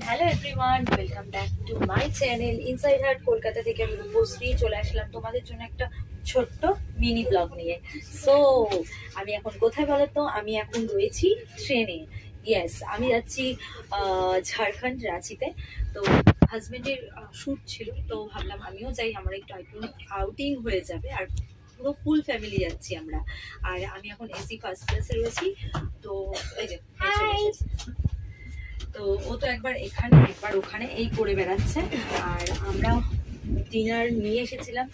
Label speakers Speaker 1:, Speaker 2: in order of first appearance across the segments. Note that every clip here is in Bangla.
Speaker 1: Hello everyone, welcome back to my channel inside heart Kolkata থেকে। আমি রূপশ্রী চলে আসলাম তোমাদের জন্য একটা ছোট্ট মিনি ব্লগ নিয়ে। সো আমি এখন কোথায় বলো তো? আমি এখন রয়েছি ট্রেনে। ইয়েস, আমি যাচ্ছি ঝাড়খণ্ড, রাঁচিতে। তো হাজবেন্ডের শ্যুট ছিল, তো ভাবলাম আমিও যাই, আমার একটু আউটিং হয়ে যাবে। আর পুরো ফুল ফ্যামিলি যাচ্ছি আমরা। আর আমি এখন এসি ফার্স্ট ক্লাসে রয়েছি। তো এই যে তো ও তো একবার এখানে একবার ওখানে এই করে বেড়াচ্ছে। আর আমরা ডিনার নিয়ে এসেছিলাম,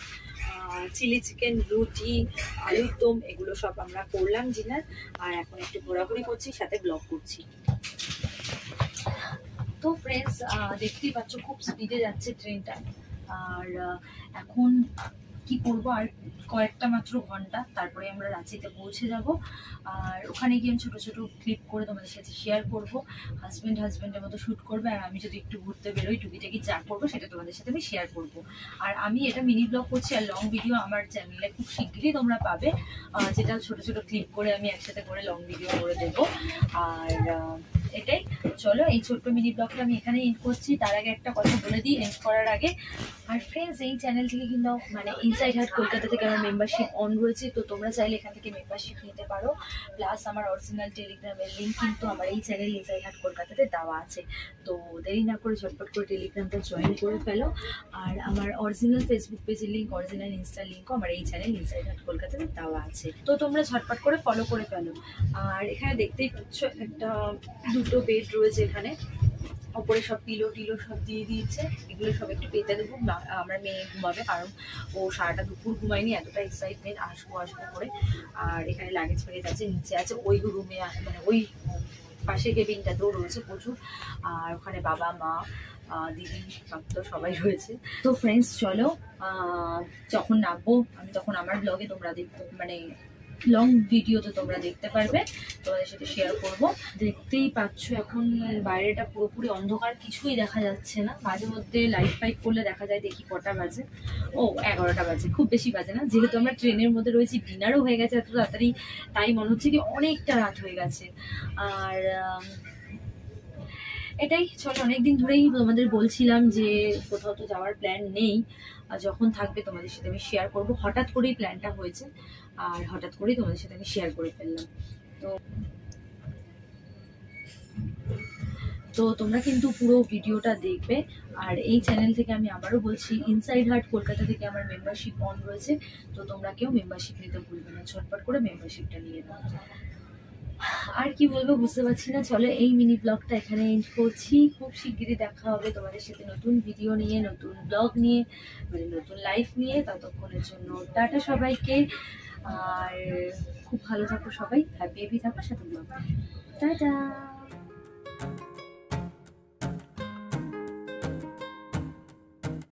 Speaker 1: চিলি চিকেন, রুটি, আলুর দম, এগুলো সব আমরা করলাম ডিনার। আর এখন একটু ঘোরাঘুরি করছি, সাথে ব্লগ করছি। তো ফ্রেন্ডস, দেখতেই পাচ্ছ খুব স্পিডে যাচ্ছে ট্রেনটা। আর এখন কি করবো, আর কয়েকটা মাত্র ঘন্টা, তারপরে আমরা রাঁচিতে পৌঁছে যাব। আর ওখানে গিয়ে আমি ছোটো ছোটো ক্লিপ করে তোমাদের সাথে শেয়ার করবো। হাজব্যান্ডের মতো শ্যুট করবে, আর আমি যদি একটু ঘুরতে বেরোই, টুকিটাকি যা করবো সেটা তোমাদের সাথে আমি শেয়ার করবো। আর আমি এটা মিনি ব্লগ করছি, আর লং ভিডিও আমার চ্যানেলে খুব শিগগিরই তোমরা পাবে, যেটা ছোটো ছোটো ক্লিপ করে আমি একসাথে করে লং ভিডিও করে দেবো। আর এটাই, চলো এই ছোট্ট মিনি ব্লগটা আমি এখানে এন্ড করছি। তার আগে একটা কথা বলে দিই এন্ড করার আগে। আর ফ্রেন্ডস, এই চ্যানেল থেকে কিন্তু মানে ইনসাইড হার্ট কলকাতা থেকে আমার মেম্বারশিপ অন রয়েছে, তো তোমরা চাইলে এখান থেকে মেম্বারশিপ নিতে পারো। প্লাস আমার অরিজিনাল টেলিগ্রামের লিঙ্ক কিন্তু আমার এই চ্যানেল ইনসাইড হার্ট কলকাতাতে দেওয়া আছে। তো দেরি না করে ঝটপট করে টেলিগ্রামটা জয়েন করে ফেলো। আর আমার অরিজিনাল ফেসবুক পেজের লিঙ্ক, অরিজিনাল ইনস্টার লিঙ্কও আমার এই চ্যানেল ইনসাইড হার্ট কলকাতাতে দেওয়া আছে, তো তোমরা ঝটপট করে ফলো করে ফেলো। আর এখানে দেখতেই পাচ্ছ একটা দুটো বেড রয়েছে এখানে, ওপরে সব পিলো টিলো সব দিয়ে দিয়েছে। এগুলো সব একটু পেতে দেবো, আমরা মেয়ে ঘুমাবে, কারণ ও সারাটা দুপুর ঘুমায়নি, এতটা এক্সাইটমেন্ট আসবো করে। আর এখানে লাগেজ ফেগেজ আছে, নিচে আছে ওই রুমে, মানে ওই পাশে কেবিনটাতেও রয়েছে প্রচুর। আর ওখানে বাবা মা দিদি সব তো সবাই রয়েছে। তো ফ্রেন্ডস চলো, যখন নামবো আমি তখন আমার ব্লগে তোমরা দেখতে, মানে লং ভিডিওতে তোমরা দেখতে পারবে, তোমাদের সাথে শেয়ার করব। দেখতেই পাচ্ছ এখন বাইরেটা পুরোপুরি অন্ধকার, কিছুই দেখা যাচ্ছে না। মাঝে মধ্যে লাইট ফাইট করলে দেখা যায়। দেখি কটা বাজে, ও 11টা বাজে, খুব বেশি বাজে না। যেহেতু আমরা ট্রেনের মধ্যে রয়েছি, ডিনারও হয়ে গেছে এত তাড়াতাড়ি, তাই মনে হচ্ছে কি অনেকটা রাত হয়ে গেছে। আর এটাই, চলো অনেকদিন ধরেই তোমাদের বলছিলাম যে কোথাও তো যাওয়ার প্ল্যান নেই, যখন থাকবে তোমাদের সাথে আমি শেয়ার করব। হঠাৎ করেই প্ল্যানটা হয়েছে, আর হঠাৎ করেই তোমাদের সাথে আমি শেয়ার করে ফেললাম। তো তোমরা কিন্তু পুরো ভিডিওটা দেখবে। আর এই চ্যানেল থেকে আমি আবারও বলছি, ইনসাইড হার্ট কলকাতা থেকে আমার মেম্বারশিপ অন রয়েছে, তো তোমরা কেউ মেম্বারশিপ নিতে ভুলবে না, ঝটপট করে মেম্বারশিপটা নিয়ে নাও। আর কি বলবো বুঝতে পারছি না, চলো এই মিনি ব্লগটা এখানে এন্ড করছি। খুব শিগগিরই দেখা হবে তোমাদের সাথে নতুন ভিডিও নিয়ে, নতুন ব্লগ নিয়ে, মানে নতুন লাইফ নিয়ে। ততক্ষণের জন্য টাটা সবাইকে, আর খুব ভালো থাকো সবাই, হ্যাপি থাকো সাথে ব্লগ। টাটা।